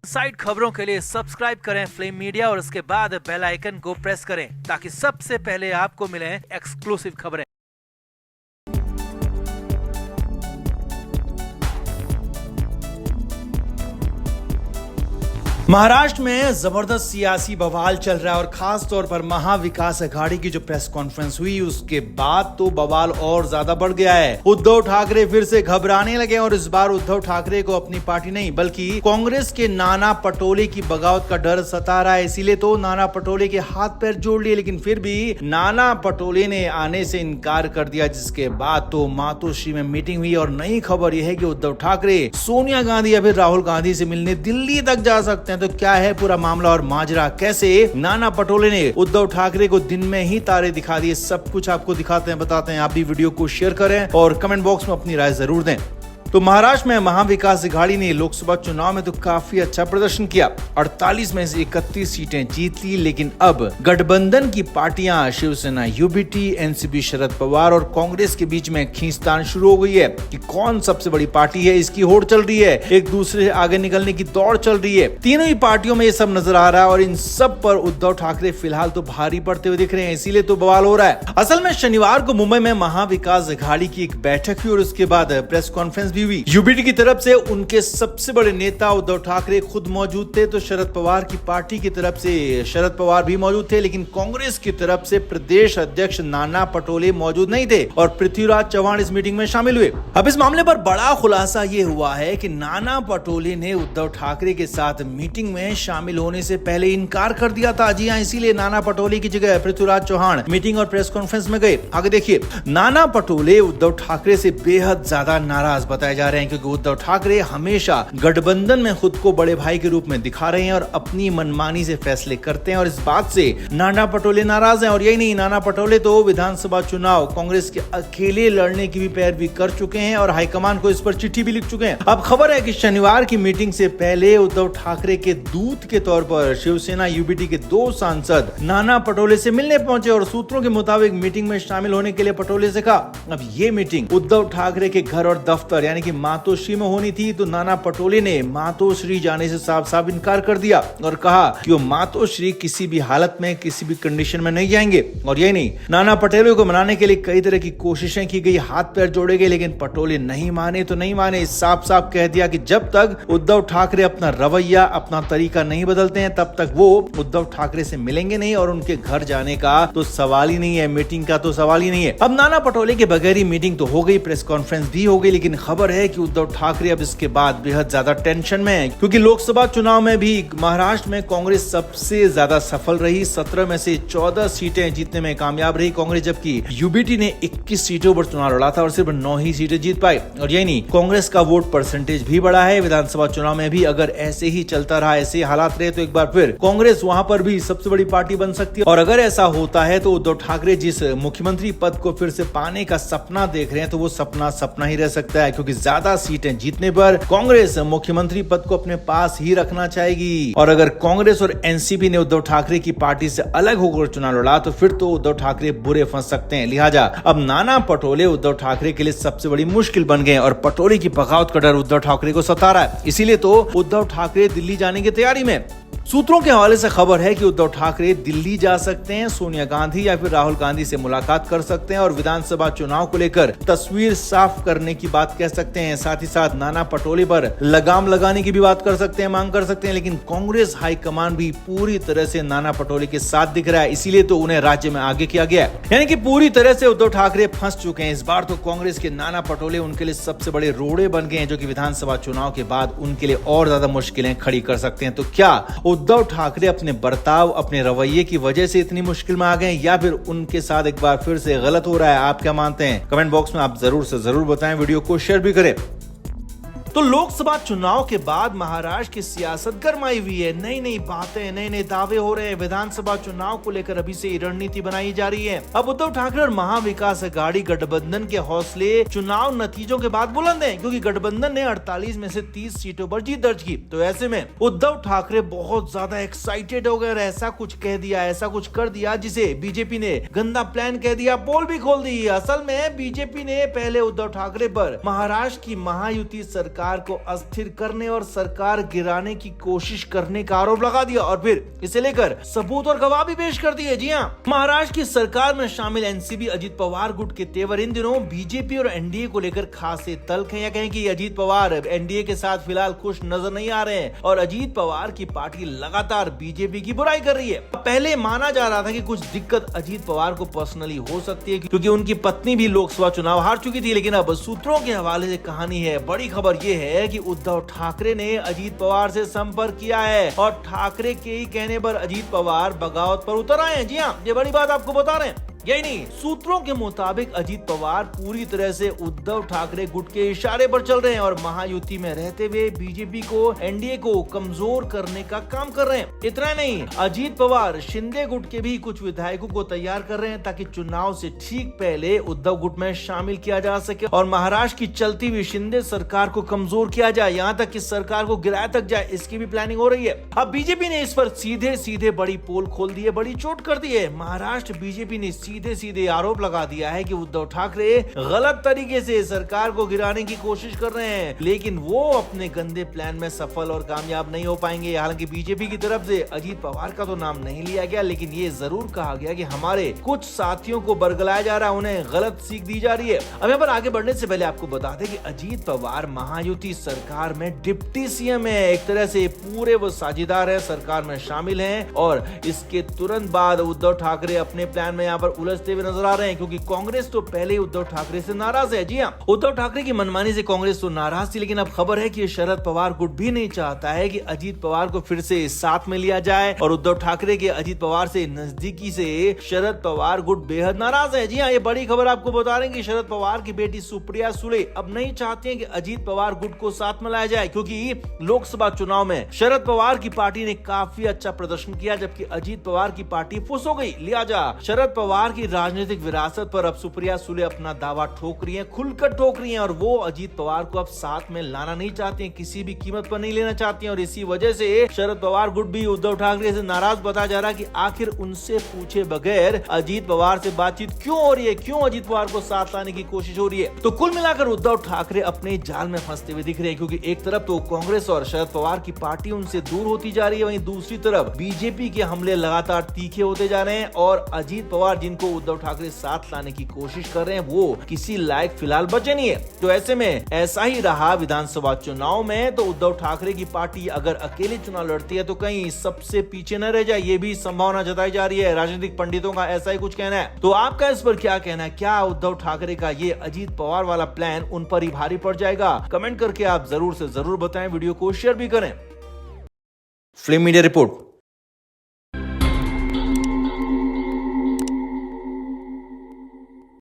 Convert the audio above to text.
Side खबरों के लिए सब्सक्राइब करें फ्लेम मीडिया और उसके बाद बेल आइकन को प्रेस करें ताकि सबसे पहले आपको मिले एक्सक्लूसिव खबरें। महाराष्ट्र में जबरदस्त सियासी बवाल चल रहा है और खास तौर पर महाविकास अघाड़ी की जो प्रेस कॉन्फ्रेंस हुई उसके बाद तो बवाल और ज्यादा बढ़ गया है। उद्धव ठाकरे फिर से घबराने लगे और इस बार उद्धव ठाकरे को अपनी पार्टी नहीं बल्कि कांग्रेस के नाना पटोले की बगावत का डर सता रहा है। इसीलिए तो नाना पटोले के हाथ पैर जोड़ लिए, लेकिन फिर भी नाना पटोले ने आने से इनकार कर दिया, जिसके बाद तो मातोश्री में मीटिंग हुई और नई खबर यह है कि उद्धव ठाकरे सोनिया गांधी या फिर राहुल गांधी से मिलने दिल्ली तक जा सकते हैं। तो क्या है पूरा मामला और माजरा, कैसे नाना पटोले ने उद्धव ठाकरे को दिन में ही तारे दिखा दिए, सब कुछ आपको दिखाते हैं, बताते हैं। आप भी वीडियो को शेयर करें और कमेंट बॉक्स में अपनी राय जरूर दें। तो महाराष्ट्र में महाविकास अघाड़ी ने लोकसभा चुनाव में तो काफी अच्छा प्रदर्शन किया, 48 में से 31 सीटें जीत ली। लेकिन अब गठबंधन की पार्टियां शिवसेना, यूबीटी, एनसीपी, शरद पवार और कांग्रेस के बीच में खींचतान शुरू हो गई है कि कौन सबसे बड़ी पार्टी है। इसकी होड़ चल रही है, एक दूसरे से आगे निकलने की दौड़ चल रही है। तीनों ही पार्टियों में ये सब नजर आ रहा है और इन सब पर उद्धव ठाकरे फिलहाल तो भारी पड़ते हुए दिख रहे हैं, इसीलिए तो बवाल हो रहा है। असल में शनिवार को मुंबई में महाविकास अघाड़ी की एक बैठक हुई और उसके बाद प्रेस कॉन्फ्रेंस भी हुई। यूबीटी की तरफ से उनके सबसे बड़े नेता उद्धव ठाकरे खुद मौजूद थे, तो शरद पवार की पार्टी की तरफ से शरद पवार भी मौजूद थे, लेकिन कांग्रेस की तरफ से प्रदेश अध्यक्ष नाना पटोले मौजूद नहीं थे और पृथ्वीराज चौहान इस मीटिंग में शामिल हुए। अब इस मामले पर बड़ा खुलासा ये हुआ है कि नाना पटोले ने उद्धव ठाकरे के साथ मीटिंग में शामिल होने से पहले इनकार कर दिया था। जी हां, इसीलिए नाना पटोले की जगह पृथ्वीराज चौहान मीटिंग और प्रेस कॉन्फ्रेंस में गए। आगे देखिए, नाना पटोले उद्धव ठाकरे से बेहद ज्यादा नाराज बताए जा रहे हैं क्योंकि उद्धव ठाकरे हमेशा गठबंधन में खुद को बड़े भाई के रूप में दिखा रहे हैं और अपनी मनमानी से फैसले करते हैं और इस बात से नाना पटोले नाराज हैं। और यही नहीं, नाना पटोले तो विधानसभा चुनाव कांग्रेस के अकेले लड़ने की भी पैरवी कर चुके हैं और हाईकमान को इस पर चिट्ठी भी लिख चुके हैं। अब खबर है कि शनिवार की मीटिंग से पहले उद्धव ठाकरे के दूत के तौर पर शिवसेना यूबीटी के 2 सांसद नाना पटोले से मिलने पहुंचे और सूत्रों के मुताबिक मीटिंग में शामिल होने के लिए पटोले से कहा। अब ये मीटिंग उद्धव ठाकरे के घर और दफ्तर यानी कि मातोश्री में होनी थी, तो नाना पटोले ने मातोश्री जाने से साफ साफ इनकार कर दिया और कहा कि वो मातोश्री किसी भी हालत में किसी भी कंडीशन में नहीं जाएंगे। और यही नहीं, नाना पटोले को मनाने के लिए कई तरह की कोशिशें की गई, हाथ पैर जोड़े गए, लेकिन पटोले नहीं माने तो नहीं माने। साफ साफ कह दिया कि जब तक उद्धव ठाकरे अपना रवैया, अपना तरीका नहीं बदलते हैं तब तक वो उद्धव ठाकरे से मिलेंगे नहीं और उनके घर जाने का तो सवाल ही नहीं है, मीटिंग का तो सवाल ही नहीं है। अब नाना पटोले के बगैर ही मीटिंग तो हो गई, प्रेस कॉन्फ्रेंस भी हो गई, लेकिन खबर है कि उद्धव ठाकरे अब इसके बाद बेहद ज्यादा टेंशन में है क्योंकि लोकसभा चुनाव में भी महाराष्ट्र में कांग्रेस सबसे ज्यादा सफल रही। 17 में से 14 सीटें जीतने में कामयाब रही कांग्रेस, जबकि यूबीटी ने 21 सीटों पर चुनाव लड़ा था और सिर्फ 9 ही सीटें जीत पाई। और यही नहीं, कांग्रेस का वोट परसेंटेज भी बढ़ा है। विधानसभा चुनाव में भी अगर ऐसे ही चलता रहा, ऐसे हालात रहे, तो एक बार फिर कांग्रेस वहां पर भी सबसे बड़ी पार्टी बन सकती है। और अगर ऐसा होता है तो उद्धव ठाकरे जिस मुख्यमंत्री पद को फिर से पाने का सपना देख रहे हैं, तो वो सपना सपना ही रह सकता है क्योंकि ज्यादा सीटें जीतने पर कांग्रेस मुख्यमंत्री पद को अपने पास ही रखना चाहेगी। और अगर कांग्रेस और एनसीपी ने उद्धव ठाकरे की पार्टी से अलग होकर चुनाव लड़ा तो फिर तो उद्धव ठाकरे बुरे फंस सकते हैं। लिहाजा अब नाना पटोले उद्धव ठाकरे के लिए सबसे बड़ी मुश्किल बन गए और पटोले की बगावत का डर उद्धव ठाकरे को सता रहा है। इसीलिए तो उद्धव ठाकरे दिल्ली जाने की तैयारी में। सूत्रों के हवाले से खबर है कि उद्धव ठाकरे दिल्ली जा सकते हैं, सोनिया गांधी या फिर राहुल गांधी से मुलाकात कर सकते हैं और विधानसभा चुनाव को लेकर तस्वीर साफ करने की बात कह सकते हैं। साथ ही साथ नाना पटोले पर लगाम लगाने की भी बात कर सकते हैं, मांग कर सकते हैं। लेकिन कांग्रेस हाईकमान भी पूरी तरह से नाना पटोले के साथ दिख रहा है, इसीलिए तो उन्हें राज्य में आगे किया गया है। यानी कि पूरी तरह से उद्धव ठाकरे फंस चुके हैं। इस बार तो कांग्रेस के नाना पटोले उनके लिए सबसे बड़े रोड़े बन गए हैं, जो कि विधानसभा चुनाव के बाद उनके लिए और ज्यादा मुश्किलें खड़ी कर सकते हैं। तो क्या उद्धव ठाकरे अपने बर्ताव, अपने रवैये की वजह से इतनी मुश्किल में आ गए या फिर उनके साथ एक बार फिर से गलत हो रहा है? आप क्या मानते हैं? कमेंट बॉक्स में आप जरूर से जरूर बताएं, वीडियो को शेयर भी करें। तो लोकसभा चुनाव के बाद महाराष्ट्र की सियासत गरमाई हुई है। नई नई बातें, नए नए दावे हो रहे हैं। विधानसभा चुनाव को लेकर अभी से रणनीति बनाई जा रही है। अब उद्धव ठाकरे और महाविकास अघाड़ी गठबंधन के हौसले चुनाव नतीजों के बाद बुलंद हैं, क्योंकि गठबंधन ने 48 में से 30 सीटों पर जीत दर्ज की। तो ऐसे में उद्धव ठाकरे बहुत ज्यादा एक्साइटेड हो गए और ऐसा कुछ कह दिया, ऐसा कुछ कर दिया जिसे बीजेपी ने गंदा प्लान कह दिया, पोल भी खोल दी। असल में बीजेपी ने पहले उद्धव ठाकरे पर महाराष्ट्र की महायुति सरकार सरकार को अस्थिर करने और सरकार गिराने की कोशिश करने का आरोप लगा दिया और फिर इसे लेकर सबूत और गवाह भी पेश कर दिए। जी हाँ, महाराष्ट्र की सरकार में शामिल एनसीबी अजीत पवार गुट के तेवर इन दिनों बीजेपी और एनडीए को लेकर खासे तल्ख हैं, या कहें कि अजीत पवार एनडीए के साथ फिलहाल खुश नजर नहीं आ रहे हैं और अजीत पवार की पार्टी लगातार बीजेपी की बुराई कर रही है। पहले माना जा रहा था कि कुछ दिक्कत अजीत पवार को पर्सनली हो सकती है क्योंकि उनकी पत्नी भी लोकसभा चुनाव हार चुकी थी, लेकिन अब सूत्रों के हवाले से कहानी है। बड़ी खबर यह है कि उद्धव ठाकरे ने अजीत पवार से संपर्क किया है और ठाकरे के ही कहने पर अजीत पवार बगावत पर उतर आए हैं। जी हाँ, ये बड़ी बात आपको बता रहे हैं। यही नहीं, सूत्रों के मुताबिक अजीत पवार पूरी तरह से उद्धव ठाकरे गुट के इशारे पर चल रहे हैं और महायुति में रहते हुए बीजेपी को, एनडीए को कमजोर करने का काम कर रहे हैं। इतना नहीं, अजीत पवार शिंदे गुट के भी कुछ विधायकों को तैयार कर रहे हैं ताकि चुनाव से ठीक पहले उद्धव गुट में शामिल किया जा सके और महाराष्ट्र की चलती हुई शिंदे सरकार को कमजोर किया जाए, यहाँ तक कि सरकार को गिराया तक जाए, इसकी भी प्लानिंग हो रही है। अब बीजेपी ने इस पर सीधे सीधे बड़ी पोल खोल दी है, बड़ी चोट कर दी है। महाराष्ट्र बीजेपी ने सीधे सीधे आरोप लगा दिया है कि उद्धव ठाकरे गलत तरीके से सरकार को गिराने की कोशिश कर रहे हैं, लेकिन वो अपने गंदे प्लान में सफल और कामयाब नहीं हो पाएंगे। हालांकि बीजेपी की तरफ से अजीत पवार का तो नाम नहीं लिया गया, लेकिन ये जरूर कहा गया कि हमारे कुछ साथियों को बरगलाया जा रहा है, उन्हें गलत सीख दी जा रही है। अब यहाँ पर आगे बढ़ने से पहले आपको बता दें कि अजीत पवार महायुति सरकार में डिप्टी सीएम है, एक तरह से पूरे वो साझेदार है, सरकार में शामिल हैं और इसके तुरंत बाद उद्धव ठाकरे अपने प्लान में यहाँ पर उलझते हुए नजर आ रहे हैं क्योंकि कांग्रेस तो पहले ही उद्धव ठाकरे से नाराज है। जी हाँ, उद्धव ठाकरे की मनमानी से कांग्रेस तो नाराज थी, लेकिन अब खबर है कि शरद पवार गुट भी नहीं चाहता है कि अजीत पवार को फिर से साथ में लिया जाए और उद्धव ठाकरे के अजीत पवार से नजदीकी से शरद पवार गुट बेहद नाराज है। जी हाँ, ये बड़ी खबर आपको बता रहे हैं कि शरद पवार की बेटी सुप्रिया सुले अब नहीं चाहती है कि अजीत पवार गुट को साथ में लाया जाए क्योंकि लोकसभा चुनाव में शरद पवार की पार्टी ने काफी अच्छा प्रदर्शन किया जबकि अजीत पवार की पार्टी फुस हो गई। लिहाजा शरद पवार की राजनीतिक विरासत पर अब सुप्रिया सुले अपना दावा ठोक रही हैं, खुलकर ठोक रही हैं और वो अजीत पवार को अब साथ में लाना नहीं चाहती हैं, किसी भी कीमत पर नहीं लेना चाहती हैं और इसी वजह से शरद पवार गुट भी उद्धव ठाकरे से नाराज बताया जा रहा है कि आखिर उनसे पूछे बगैर अजीत पवार से बातचीत क्यों हो रही है, क्यों अजीत पवार को साथ लाने की कोशिश हो रही है। तो कुल मिलाकर उद्धव ठाकरे अपने जाल में फंसते हुए दिख रहे हैं क्योंकि एक तरफ तो कांग्रेस और शरद पवार की पार्टी उनसे दूर होती जा रही है, वहीं दूसरी तरफ बीजेपी के हमले लगातार तीखे होते जा रहे हैं और अजीत पवार जिनको उद्धव ठाकरे साथ लाने की कोशिश कर रहे हैं वो किसी लायक फिलहाल बचे नहीं है। तो ऐसे में ऐसा ही रहा विधानसभा चुनाव में, तो उद्धव ठाकरे की पार्टी अगर अकेले चुनाव लड़ती है तो कहीं सबसे पीछे न रह जाए, ये भी संभावना जताई जा रही है। राजनीतिक पंडितों का ऐसा ही कुछ कहना है। तो आपका इस पर क्या कहना है? क्या उद्धव ठाकरे का ये अजीत पवार वाला प्लान उन पर ही भारी पड़ जाएगा? कमेंट करके आप जरूर से जरूर बताएं, वीडियो को शेयर भी करें। Flame media report.